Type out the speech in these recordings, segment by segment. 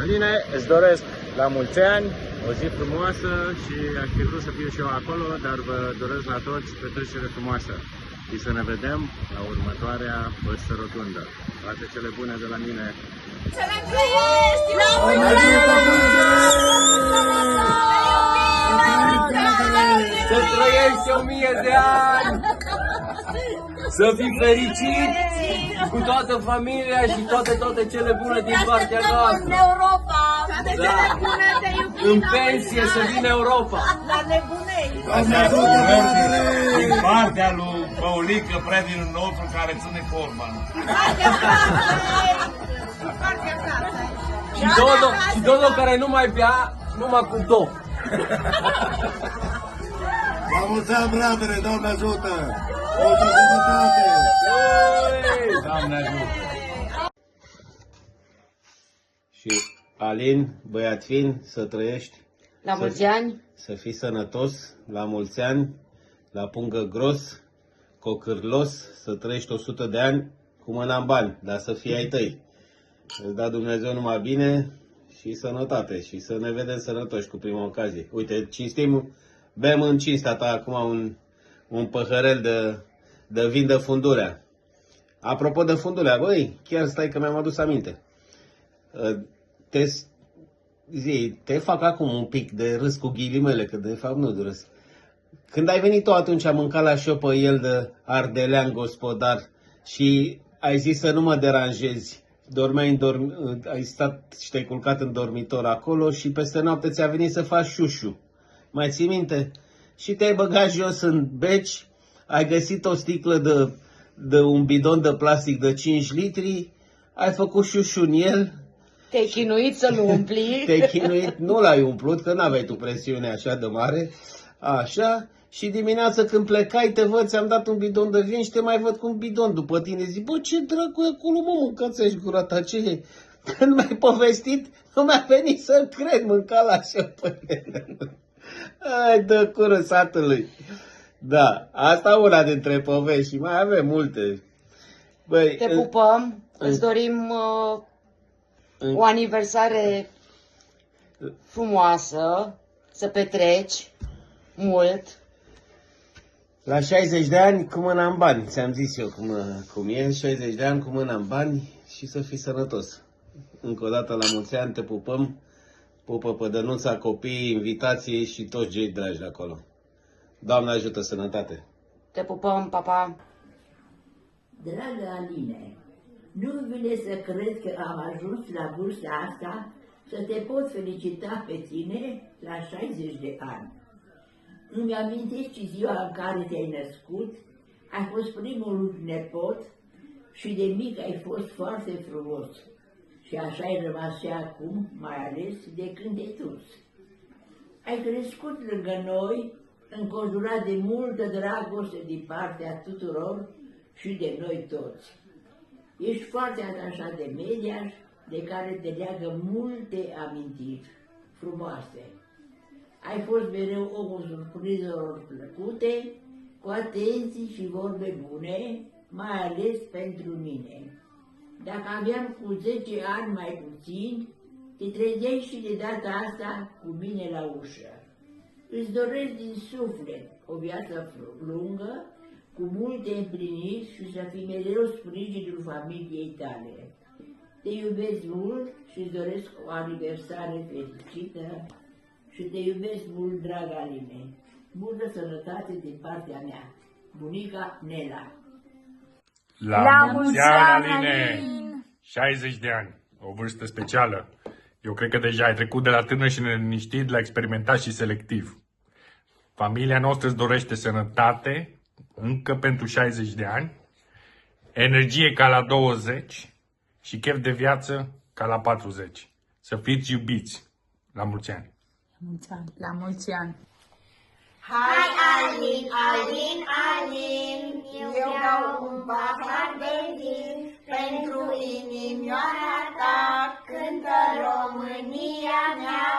Aline, îți doresc la mulți ani, o zi frumoasă și aș fi vrut să fiu și eu acolo, dar vă doresc la toți petrecere frumoasă și să ne vedem la următoarea păstă rotundă. Toate cele bune de la mine! Să ne trăiești! La mulți ani! Să trăiești 1000 de ani! Să fii fericit cu toată familia și toate cele bune din partea noastră! În Europa! Toate cele bune, te iubim! În pensie să vină Europa! La nebunei! Din partea lui Păulică, prietenul nostru care ține forma. Și Dodo care nu mai bea, numai cu două. La mulți ani, bratele, Doamne ajută! Multă sănătate! Doamne ajută! Și Alin, băiat fin, să trăiești, La mulți ani, să fii sănătos, la mulți ani, la pungă gros, cocârlos, să trăiești 100 de ani cu mâna în bani, dar să fie ai tăi. Îți da Dumnezeu numai bine și sănătate și să ne vedem sănătoși cu prima ocazie. Uite, cinstim, bem în cinstea ta acum un păhărel de vin de Fundurea. Apropo de Fundurea, băi, chiar stai că mi-am adus aminte. Te fac acum un pic de râs cu ghilimele, că de fapt nu de râs. Când ai venit tu atunci, am mâncat la șopă el de ardelean gospodar și ai zis să nu mă deranjezi. Ai stat și te-ai culcat în dormitor acolo și peste noapte ți-a venit să faci șușu. Mai ții minte? Și te-ai băgat jos în beci, ai găsit o sticlă de un bidon de plastic de 5 litri, ai făcut șușu în el. te-ai chinuit să-l umpli. Te-ai chinuit, nu l-ai umplut, că n-aveai tu presiune așa de mare. Așa. Și dimineața când plecai, te văd, ți-am dat un bidon de vin și te mai văd cu un bidon după tine. Zic, bă, ce dracu e acolo, mă, mâncați-și gura ta, ce e? Când mi-ai povestit, nu mi-a venit să cred, mânca la șopă. Hai, dă cură satului. Da, asta una dintre povești și mai avem multe. Băi, Te pupăm, îți dorim o aniversare frumoasă, să petreci mult. La 60 de ani cu mâna în bani, ți-am zis eu cum e, 60 de ani cu mâna în bani și să fii sănătos. Încă o dată la mulți ani, te pupăm, pupă pe Dănuța, copiii, invitații și toți cei dragi de acolo. Doamne ajută, sănătate! Te pupăm, papa. Dragă Aline, nu vine să cred că am ajuns la vârsta asta să te pot felicita pe tine la 60 de ani. Îmi amintesc și ziua în care te-ai născut, ai fost primul nepot și de mic ai fost foarte frumos. Și așa ai rămas și acum, mai ales de când te-ai dus. Ai crescut lângă noi, înconjurat de multă dragoste din partea tuturor și de noi toți. Ești foarte atașat de Mediaș, de care te leagă multe amintiri frumoase. Ai fost mereu omul surprizelor plăcute, cu atenții și vorbe bune, mai ales pentru mine. Dacă aveam cu 10 ani mai puțin, te trezeai și de data asta cu mine la ușă. Îți doresc din suflet o viață lungă, cu multe împliniri și să fii mereu sprijinul familiei tale. Te iubesc mult și îți doresc o aniversare fericită și te iubesc mult, dragă Aline. Multă sănătate din partea mea. Bunica Nela. La mulți ani, Aline! 60 de ani, o vârstă specială. Eu cred că deja ai trecut de la tânăr și neliniștit la experimentat și selectiv. Familia noastră îți dorește sănătate, încă pentru 60 de ani, energie ca la 20 și chef de viață ca la 40. Să fiți iubiți. La mulți ani! La mulți ani! Hai, Alin, Alin, Alin, eu vreau un pahar de vin pentru inimioara ta, cântă România mea.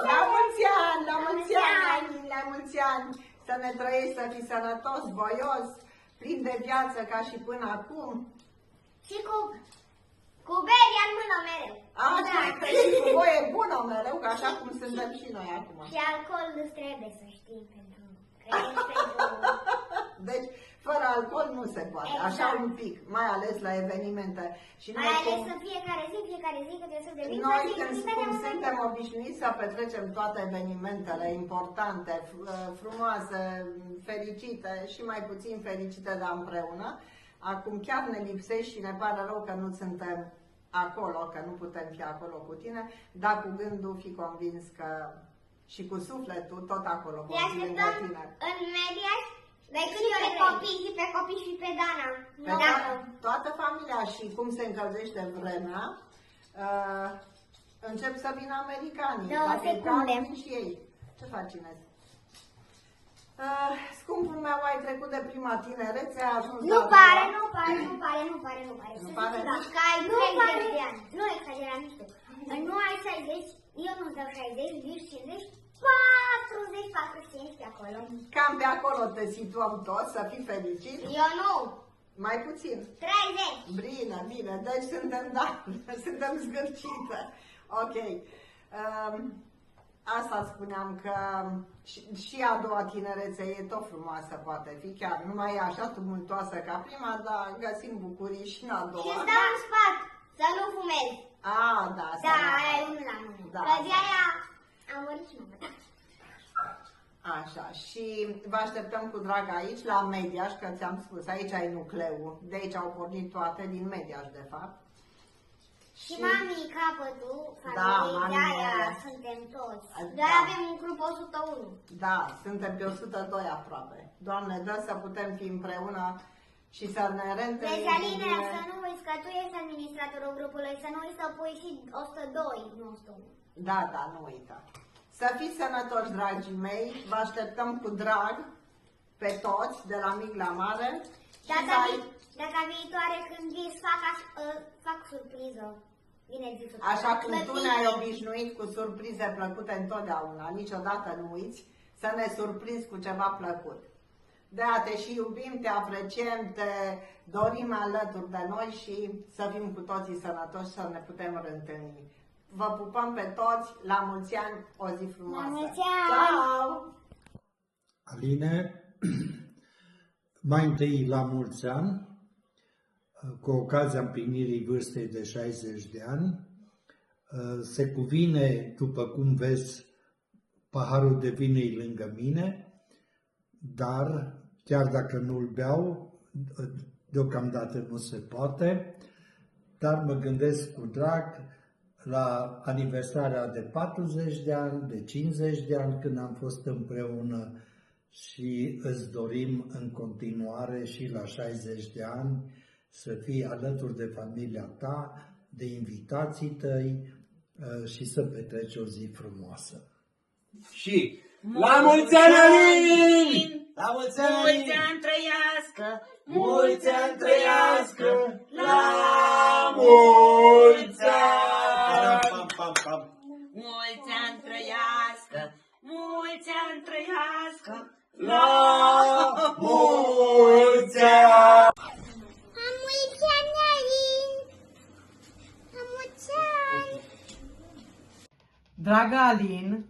La mulți ani, la mulți ani, la mulți ani, să ne trăiești, să fii sănătos, voios, plin de viață ca și până acum. Și cu beria în mână mereu. așa cum suntem și noi acum. Și alcool îți trebuie să știi pentru crezi pentru... Deci, fără alcool nu se poate, Exact. așa un pic, mai ales la evenimente. Și Mai noi, ales cum, în fiecare zi că trebuie să devină noi cum suntem obișnuiți să petrecem toate evenimentele importante, frumoase, fericite și mai puțin fericite, dar împreună, acum chiar ne lipsești și ne pare rău că nu suntem acolo, că nu putem fi acolo cu tine, dar cu gândul fi convins că și cu sufletul tot acolo Te vom fi lângă așteptăm tine. în media decât pe copii și pe copii și pe Dana. Pe toată familia și cum se încălzește vremea, încep să vină americanii. 2 Dacă e secunde. cald, vin și ei. Ce faci, Ines? Scumpul meu, ai trecut de prima tinerețe, ai ajuns Nu la pare, doua. nu pare, nu pare, nu pare, nu pare. Nu Să pare? știi că ai 30 de ani. Nu exageram, nu știu. Nu ai 60, eu nu-ți dau 60, nici 50, 40, 45 pe acolo. Cam pe acolo te situăm toți, să fii fericit. Eu nu. Mai puțin. 30. Bine, bine, deci suntem, da, suntem zgârcite. Ok. Asta spuneam că și a doua tinerețe e tot frumoasă, poate fi, chiar nu mai e așa tumultoasă ca prima, dar găsim bucurii și în a Și doua. îți dau un sfat, să nu fumezi. Da, Da, aia e unul la mână. Da. Că de aia am murit și mă. Așa, și vă așteptăm cu drag aici, la Mediaș, că ți-am spus, aici ai nucleul, de aici au pornit toate, din Mediaș, de fapt. Și mami capătul, Da, familiei, mami, de-aia da. suntem toți. Da. De-aia avem un grup 101. Da, suntem pe 102 aproape. Doamne, dă să putem fi împreună și să ne reîntâlnim. Deci, Alina, bine. să nu uiți că tu ești administratorul grupului, să nu uiți să pui și 102, nu 101. Da, da, nu uita. Să fiți sănătoși, dragii mei, vă așteptăm cu drag pe toți, de la mic la mare. Data viitoare când vii, fac surpriză. Bine zis. Așa cum tu ne-ai obișnuit cu surprize plăcute întotdeauna, niciodată nu uiți să ne surprinzi cu ceva plăcut. De-aia te și iubim, te apreciem, te dorim alături de noi și să fim cu toții sănătoși, să ne putem reîntâlni. Vă pupăm pe toți, la mulți ani, o zi frumoasă! La mulți ani! Ciao! Aline, mai întâi la mulți ani, cu ocazia împlinirii vârstei de 60 de ani, se cuvine, după cum vezi, paharul de vin e lângă mine, dar chiar dacă nu-l beau, deocamdată nu se poate, dar mă gândesc cu drag la aniversarea de 40 de ani, de 50 de ani când am fost împreună și îți dorim în continuare și la 60 de ani să fii alături de familia ta, de invitații tăi și să petreci o zi frumoasă. Și la mulți ani, Alin! La mulți ani! Mulți ani trăiască! Mulți ani trăiască! La mulți ani! Pam, pam, pam. Mulți ani trăiască! Mulți ani trăiască! La mulți ani! La mulți ani, Alin! La mulți ani! Dragă Alin,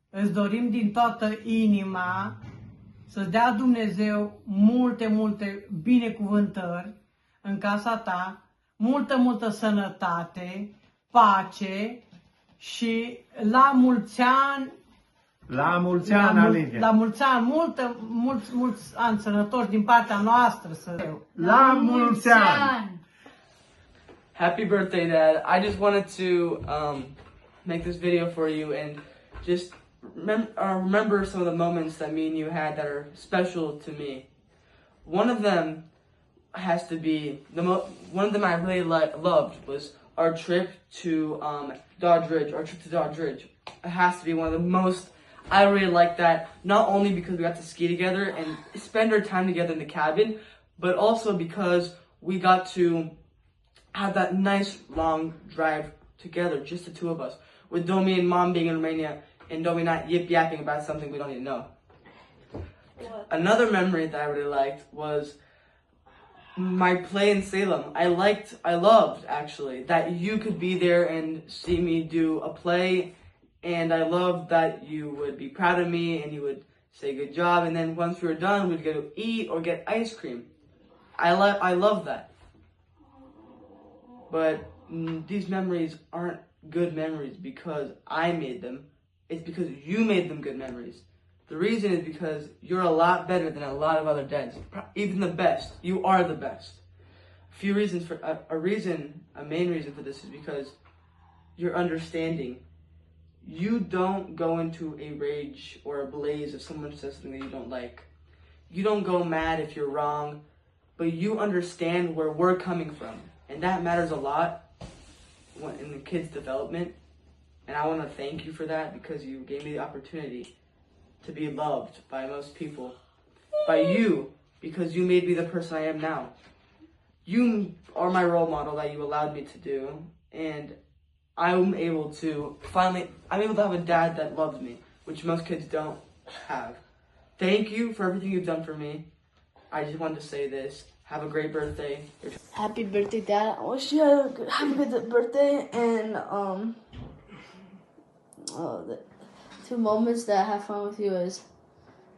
îți dorim din toată inima să-ți dea Dumnezeu multe, multe binecuvântări în casa ta, multă sănătate, pace și la mulți ani, La mulți ani, Aline! la mulți ani, mulți ani sănătoși din partea noastră să La mulți ani! Happy birthday, Dad. I just wanted to make this video for you and just remember some of the moments that me and you had that are special to me. One of them has to be, one of them I really loved was our trip to Dodge Ridge. Our trip to Dodge Ridge. It has to be one of the most, I really like that, not only because we got to ski together and spend our time together in the cabin, but also because we got to have that nice long drive together, just the two of us, with Domi and Mom being in Romania, and Domi not yip-yapping about something we don't even know. Another memory that I really liked was my play in Salem. I loved actually, that you could be there and see me do a play And I love that you would be proud of me and you would say good job, and then once we were done, we'd go to eat or get ice cream. I love that. But these memories aren't good memories because I made them. It's because you made them good memories. The reason is because you're a lot better than a lot of other dads. Even the best. You are the best. A main reason for this is because you're understanding. You don't go into a rage or a blaze if someone says something that you don't like. You don't go mad if you're wrong, but you understand where we're coming from. And that matters a lot in the kid's development. And I want to thank you for that because you gave me the opportunity to be loved by most people. By you, because you made me the person I am now. You are my role model that you allowed me to do. And I'm able to have a dad that loves me, which most kids don't have. Thank you for everything you've done for me. I just wanted to say this. Have a great birthday. Happy birthday, Dad. I wish you had a good birthday. And the 2 moments that I had fun with you is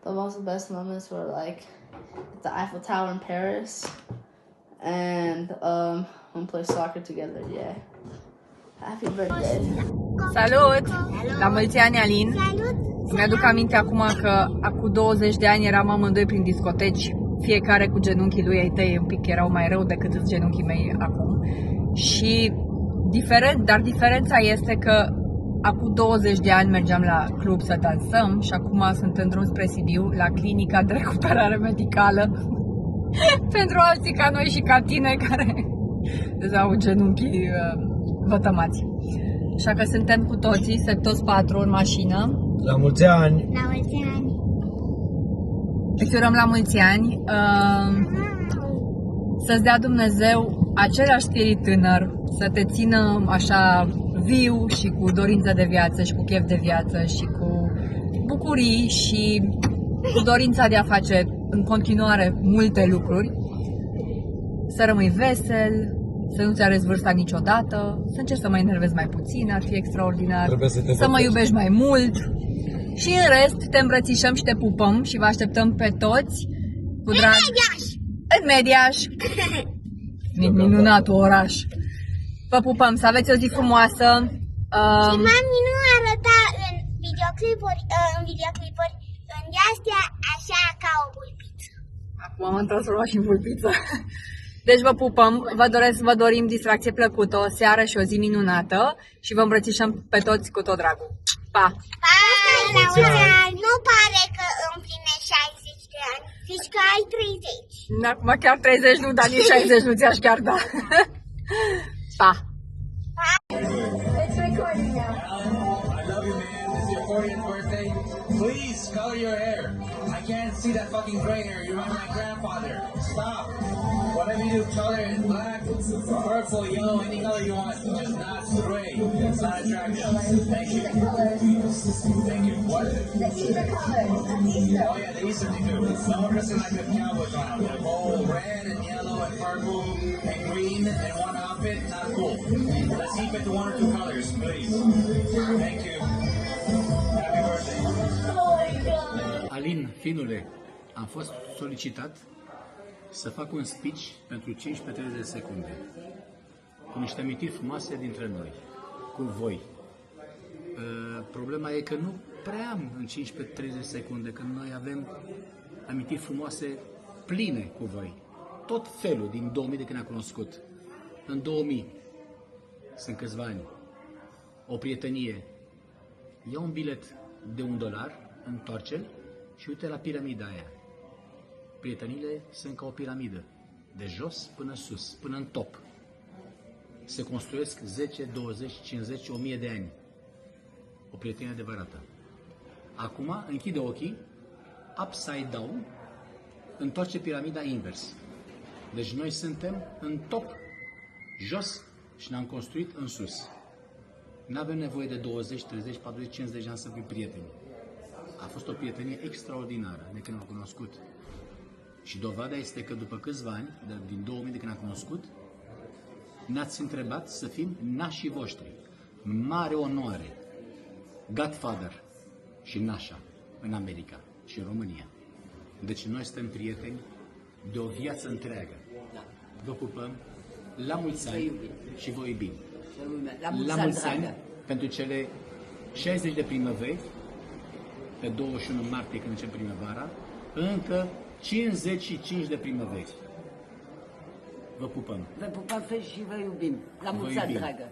the best moments were like at the Eiffel Tower in Paris and when we play soccer together. Yeah. Happy birthday. Salut! La mulți ani, Alin! Mi-aduc aminte acum că acum 20 de ani eram amândoi prin discoteci, fiecare cu genunchii lui, ai tăi un pic erau mai rău decât genunchii mei acum. Și diferența este că acum 20 de ani mergeam la club să dansăm și acum sunt în drum spre Sibiu, la clinica de recuperare medicală pentru alții ca noi și ca tine care au genunchii vătămați. Așa că suntem cu toții, toți 4 în mașină. La mulți ani! La mulți ani! Îți urăm la mulți ani. Să-ți dea Dumnezeu același spirit tânăr, să te țină așa viu și cu dorință de viață și cu chef de viață și cu bucurii și cu dorința de a face în continuare multe lucruri. Să rămâi vesel, să nu-ți arăți vârsta niciodată, să încerci să mă enervezi mai puțin, ar fi extraordinar, să mă iubești mai mult și în rest te îmbrățișăm și te pupăm și vă așteptăm pe toți cu drag în Mediaș, minunatul oraș. Vă pupăm, să aveți o zi frumoasă. Și mami nu arăta în videoclipuri în astea așa ca o vulpiță. Acum m-am transformat și în vulpiță. Deci vă pupăm, vă dorim distracție plăcută, o seară și o zi minunată și vă îmbrățișăm pe toți cu tot dragul. Pa! Pa! Nu pare că împlinești 60 de ani, zici că ai 30. Acum chiar 30 nu, dar nici 60 nu ți-aș chiar da. Pa! It's recording now. I love you, man. It's your 40th birthday. Please color your hair. I can't see that fucking gray hair. You're like my grandfather. Stop. Whatever you do, color it black, purple, yellow, any color you want. Just not gray. It's not attractive. Thank you. Thank you. What? The Easter colors. Oh yeah, the Easter thing too. No one dressing like a cowboy clown. They're all red and yellow and purple and green in one outfit. Not cool. Let's keep it to 1 or 2 colors, please. Thank you. Happy birthday. Alin, finule, am fost solicitat să fac un speech pentru 15-30 secunde, cu niște amintiri frumoase dintre noi, cu voi. Problema e că nu prea am în 15-30 secunde, că noi avem amintiri frumoase pline cu voi. Tot felul din 2000 de când ne-am cunoscut. În 2000, sunt câțiva ani, o prietenie. Ia un bilet de $1, întoarce-l și uite la piramida aia. Prieteniile sunt ca o piramidă, de jos până sus, până în top. Se construiesc 10, 20, 50, 1000 de ani. O prietenie adevărată. Acum închide ochii, upside down, întoarce piramida invers. Deci noi suntem în top, jos și ne-am construit în sus. Nu avem nevoie de 20, 30, 40, 50 de ani să fim prieteni. A fost o prietenie extraordinară de când am cunoscut. Și dovada este că după câțiva ani, din 2000 de când am cunoscut, ne-ați întrebat să fim nașii voștri. Mare onoare! Godfather și Nașa în America și în România. Deci noi suntem prieteni de o viață întreagă. Vă pupăm, la mulți ani și vă iubim. La mulți ani pentru cele 60 de primăveri, pe 21 martie când începe primăvara, încă 55 de primăveri. Vă pupăm. Vă pupăm și vă iubim. La mulți ani, dragă.